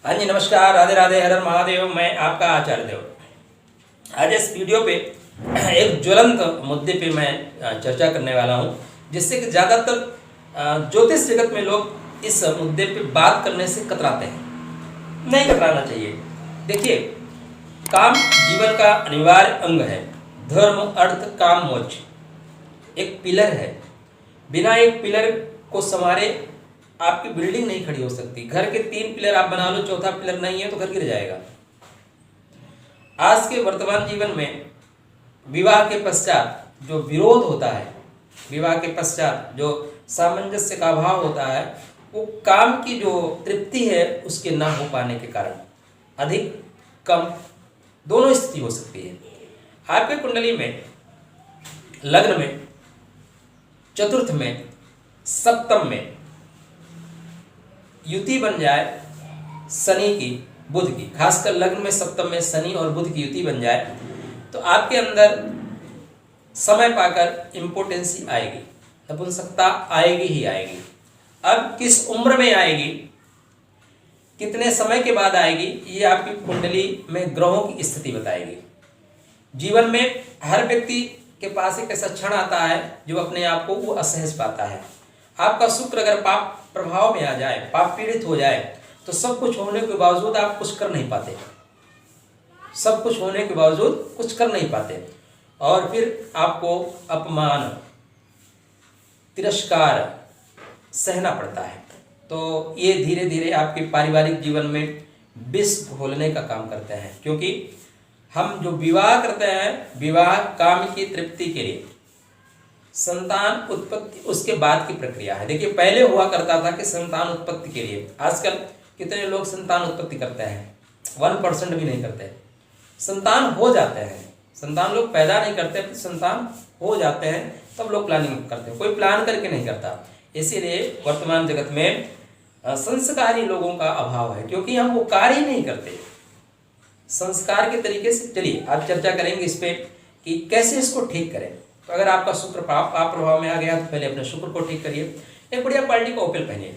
हाँ जी, नमस्कार, राधे राधे, हर हर महादेव। मैं आपका आचार्य देव। आज इस वीडियो पे एक ज्वलंत मुद्दे पे मैं चर्चा करने वाला हूँ, जिससे कि ज़्यादातर ज्योतिष जगत में लोग इस मुद्दे पे बात करने से कतराते हैं। नहीं कतराना चाहिए। देखिए, काम जीवन का अनिवार्य अंग है। धर्म, अर्थ, काम, मोक्ष एक पिलर है। बिना एक पिलर को संवारे आपकी बिल्डिंग नहीं खड़ी हो सकती। घर के 3 पिलर आप बना लो, चौथा पिलर नहीं है तो घर गिर जाएगा। आज के वर्तमान जीवन में विवाह के पश्चात जो विरोध होता है, विवाह के पश्चात जो सामंजस्य का अभाव होता है, वो काम की जो तृप्ति है उसके ना हो पाने के कारण अधिक कम दोनों स्थिति हो सकती है। आपके कुंडली में लग्न में, चतुर्थ में, सप्तम में युति बन जाए शनि की, बुध की, खासकर लग्न में सप्तम में शनि और बुध की युति बन जाए तो आपके अंदर समय पाकर इम्पोर्टेंसी आएगी, नपुंसकता आएगी ही आएगी। अब किस उम्र में आएगी, कितने समय के बाद आएगी, ये आपकी कुंडली में ग्रहों की स्थिति बताएगी। जीवन में हर व्यक्ति के पास एक ऐसा क्षण आता है जो अपने आप को वो असहज पाता है। आपका शुक्र अगर पाप प्रभाव में आ जाए, पाप पीड़ित हो जाए, तो सब कुछ होने के बावजूद आप कुछ कर नहीं पाते। सब कुछ होने के बावजूद कुछ कर नहीं पाते और फिर आपको अपमान, तिरस्कार सहना पड़ता है। तो ये धीरे धीरे आपके पारिवारिक जीवन में विष घोलने का काम करते हैं, क्योंकि हम जो विवाह करते हैं, विवाह काम की तृप्ति के लिए, संतान उत्पत्ति उसके बाद की प्रक्रिया है। देखिए, पहले हुआ करता था कि संतान उत्पत्ति के लिए, आजकल कितने लोग संतान उत्पत्ति करते हैं? 1% भी नहीं करते। संतान हो जाते हैं, संतान लोग पैदा नहीं करते, संतान हो जाते हैं तब लोग प्लानिंग करते हैं। कोई प्लान करके नहीं करता। इसीलिए वर्तमान जगत में संस्कारी लोगों का अभाव है, क्योंकि हम वो कार्य ही नहीं करते संस्कार के तरीके से। चलिए आज चर्चा करेंगे इस पे कि कैसे इसको ठीक करें। तो अगर आपका शुक्र पाप प्रभाव में आ गया तो पहले अपने शुक्र को ठीक करिए। एक बढ़िया क्वालिटी का ओपल पहनिए।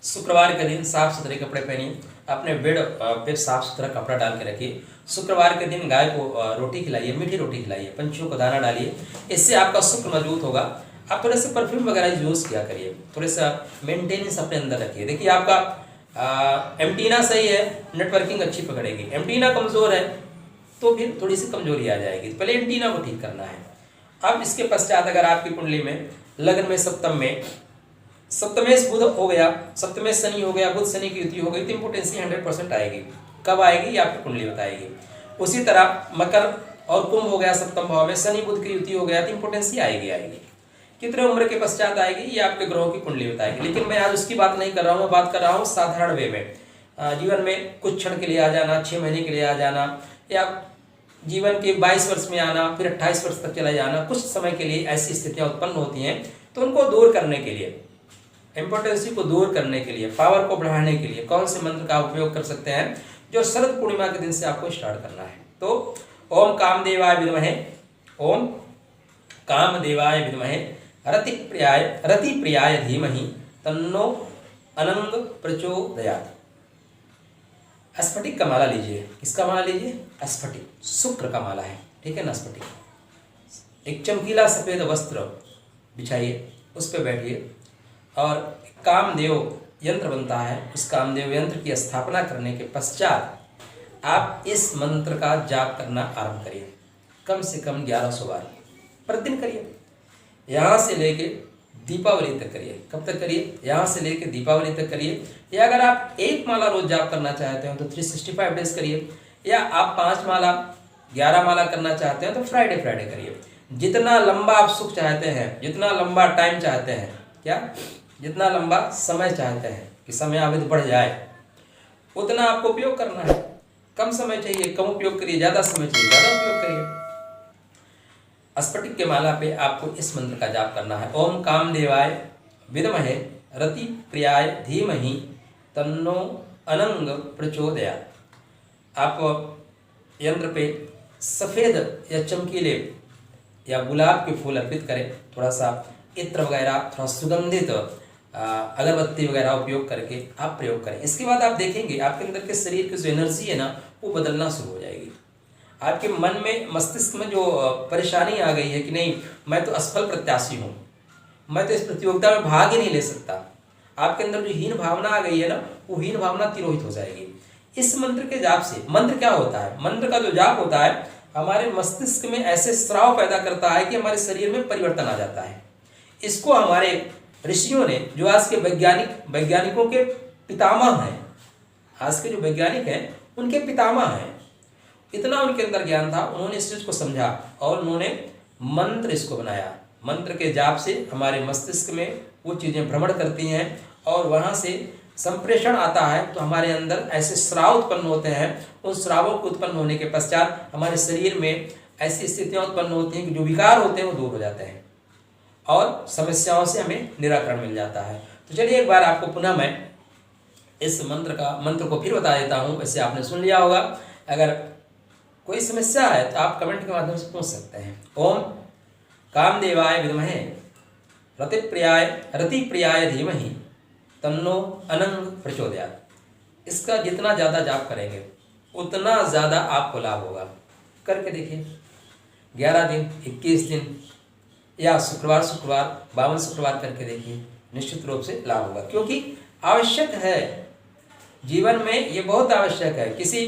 शुक्रवार के दिन साफ सुथरे कपड़े पहनिए। अपने बेड पे साफ सुथरा कपड़ा डाल के रखिए। शुक्रवार के दिन गाय को रोटी खिलाइए, मीठी रोटी खिलाइए, पंछियों को दाना डालिए। इससे आपका शुक्र मजबूत होगा। आप थोड़े से परफ्यूम वगैरह यूज़ किया करिए, थोड़े सा मेंटेनेंस अपने अंदर रखिए। देखिए, आपका एंटीना सही है, नेटवर्किंग अच्छी पकड़ेगी। एंटीना कमज़ोर है तो फिर थोड़ी सी कमजोरी आ जाएगी। तो पहले एंटीना को ठीक करना है। अब इसके पश्चात अगर आपकी कुंडली में लग्न में सप्तमेश बुध हो गया, सप्तमेश शनि हो गया, बुध शनि की युति हो गई, तो इंपोर्टेंसी 100% आएगी। कब आएगी ये आपकी कुंडली बताएगी। उसी तरह मकर और कुंभ हो गया सप्तम भाव में, शनि बुध की युति हो गया, तो इंपोर्टेंसी आएगी। कितने उम्र के पश्चात आएगी ये आपके ग्रहों की कुंडली बताएगी। लेकिन मैं आज उसकी बात नहीं कर रहा हूँ, मैं बात कर रहा हूँ साधारण वे में। जीवन में कुछ क्षण के लिए आ जाना, 6 महीने के लिए आ जाना, या जीवन के 22 वर्ष में आना, फिर 28 वर्ष तक चला जाना, कुछ समय के लिए ऐसी स्थितियां उत्पन्न होती हैं। तो उनको दूर करने के लिए, इम्पोर्टेंसी को दूर करने के लिए, पावर को बढ़ाने के लिए कौन से मंत्र का उपयोग कर सकते हैं, जो शरद पूर्णिमा के दिन से आपको स्टार्ट करना है। तो ओम कामदेवाय विद्महे, ओम कामदेवाय विद्महे, रति प्रियाय धीमहि, तन्नो अनंग प्रचोदयात्। स्फटिक का माला लीजिए। किसका माला लीजिए? स्फटिक, शुक्र का माला है, ठीक है ना। स्फटिक एक चमकीला सफेद वस्त्र बिछाइए, उस पर बैठिए और कामदेव यंत्र बनता है, उस कामदेव यंत्र की स्थापना करने के पश्चात आप इस मंत्र का जाप करना आरंभ करिए। कम से कम 1100 बार प्रतिदिन करिए। यहाँ से लेके दीपावली तक करिए। कब तक करिए? यहाँ से लेके दीपावली तक करिए। या अगर आप एक माला रोज जाप करना चाहते हैं तो 365 डेज करिए, या आप 5 माला 11 माला करना चाहते हैं तो फ्राइडे करिए। जितना लंबा आप सुख चाहते हैं, जितना लंबा टाइम चाहते हैं, क्या जितना लंबा समय चाहते हैं कि समय अवधि बढ़ जाए, उतना आपको उपयोग करना है। कम समय चाहिए कम उपयोग करिए, ज़्यादा समय चाहिए ज़्यादा उपयोग करिए। स्फटिक के माला पे आपको इस मंत्र का जाप करना है। ओम कामदेवाय विद्महे, रति प्रियाय धीमहि, तन्नो अनंग प्रचोदयात्। आप यंत्र पे सफ़ेद या चमकीले या गुलाब के फूल अर्पित करें, थोड़ा सा इत्र वगैरह, थोड़ा सुगंधित अगरबत्ती वगैरह उपयोग करके आप प्रयोग करें। इसके बाद आप देखेंगे आपके अंदर के शरीर की जो एनर्जी है ना वो बदलना शुरू हो जाएगी। आपके मन में मस्तिष्क में जो परेशानी आ गई है कि नहीं मैं तो असफल प्रत्याशी हूँ, मैं तो इस प्रतियोगिता में भाग ही नहीं ले सकता, आपके अंदर जो हीन भावना आ गई है ना वो हीन भावना तिरोहित हो जाएगी। इस मंत्र के जाप से, मंत्र क्या होता है, मंत्र का जो जाप होता है हमारे मस्तिष्क में ऐसे स्राव पैदा करता है कि हमारे शरीर में परिवर्तन आ जाता है। इसको हमारे ऋषियों ने, जो आज के वैज्ञानिकों के पितामह हैं, आज के जो वैज्ञानिक हैं उनके पितामह हैं, इतना उनके अंदर ज्ञान था, उन्होंने इस चीज को समझा और उन्होंने मंत्र इसको बनाया। मंत्र के जाप से हमारे मस्तिष्क में वो चीजें भ्रमण करती हैं और वहां से संप्रेषण आता है, तो हमारे अंदर ऐसे स्राव उत्पन्न होते हैं। उन स्रावों को उत्पन्न होने के पश्चात हमारे शरीर में ऐसी स्थितियां उत्पन्न होती हैं कि जो विकार होते हैं वो दूर हो जाते हैं और समस्याओं से हमें निराकरण मिल जाता है। तो चलिए एक बार आपको पुनः मैं इस मंत्र को फिर बता देता हूँ। वैसे आपने सुन लिया होगा, अगर कोई समस्या है तो आप कमेंट के माध्यम से पूछ सकते हैं। ओम कामदेवाय विद्महे रतिप्रियाय धीमहि तन्नो अनंग प्रचोदयात्। इसका जितना ज़्यादा जाप करेंगे उतना ज़्यादा आपको लाभ होगा। करके देखिए, 11 दिन, 21 दिन या शुक्रवार 52 शुक्रवार करके देखिए, निश्चित रूप से लाभ होगा। क्योंकि आवश्यक है जीवन में, ये बहुत आवश्यक है। किसी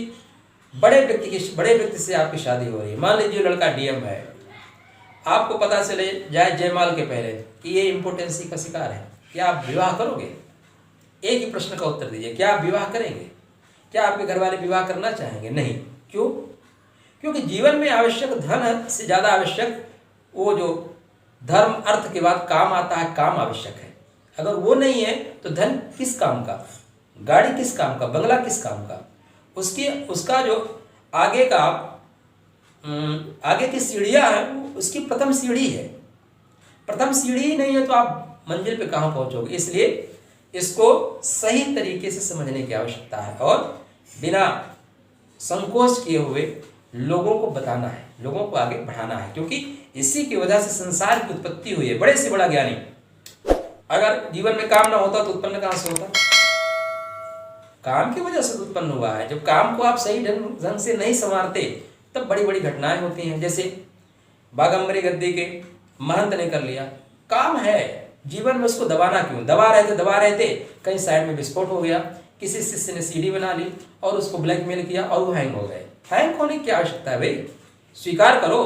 बड़े व्यक्ति से आपकी शादी हो रही है, मान लीजिए लड़का डीएम है, आपको पता चले जाए जयमाल के पहले कि ये इम्पोर्टेंसी का शिकार है, क्या आप विवाह करोगे? एक ही प्रश्न का उत्तर दीजिए, क्या आप विवाह करेंगे? क्या आपके घर वाले विवाह करना चाहेंगे? नहीं। क्यों? क्योंकि जीवन में आवश्यक धन से ज़्यादा आवश्यक वो जो धर्म अर्थ के बाद काम आता है, काम आवश्यक है। अगर वो नहीं है तो धन किस काम का, गाड़ी किस काम का, बंगला किस काम का? उसका जो आगे की सीढ़ियाँ हैं, उसकी प्रथम सीढ़ी है। प्रथम सीढ़ी ही नहीं है तो आप मंजिल पे कहाँ पहुँचोगे? इसलिए इसको सही तरीके से समझने की आवश्यकता है और बिना संकोच किए हुए लोगों को बताना है, लोगों को आगे बढ़ाना है। क्योंकि इसी की वजह से संसार की उत्पत्ति हुई है। बड़े से बड़ा ज्ञानी अगर जीवन में काम ना होता तो उत्पन्न कहाँ से होता? काम की वजह से उत्पन्न हुआ है। जब काम को आप सही ढंग से नहीं संवारते तब बड़ी बड़ी घटनाएं होती हैं। जैसे बागम्बरी गद्दी के महंत ने कर लिया, काम है जीवन में, उसको दबाना क्यों? दबा रहे थे कहीं साइड में विस्फोट हो गया, किसी शिष्य ने सीडी बना ली और उसको ब्लैकमेल किया और वो हैंग हो गए। हैंग होने की आवश्यकता है भाई, स्वीकार करो।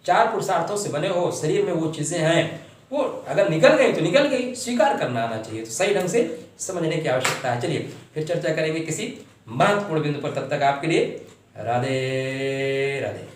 4 पुरुषार्थों से बने हो, शरीर में वो चीजें हैं, वो अगर निकल गई तो निकल गई, स्वीकार करना आना चाहिए। तो सही ढंग से समझने की आवश्यकता है। चलिए फिर चर्चा करेंगे किसी महत्वपूर्ण बिंदु पर। तब तक आपके लिए राधे राधे।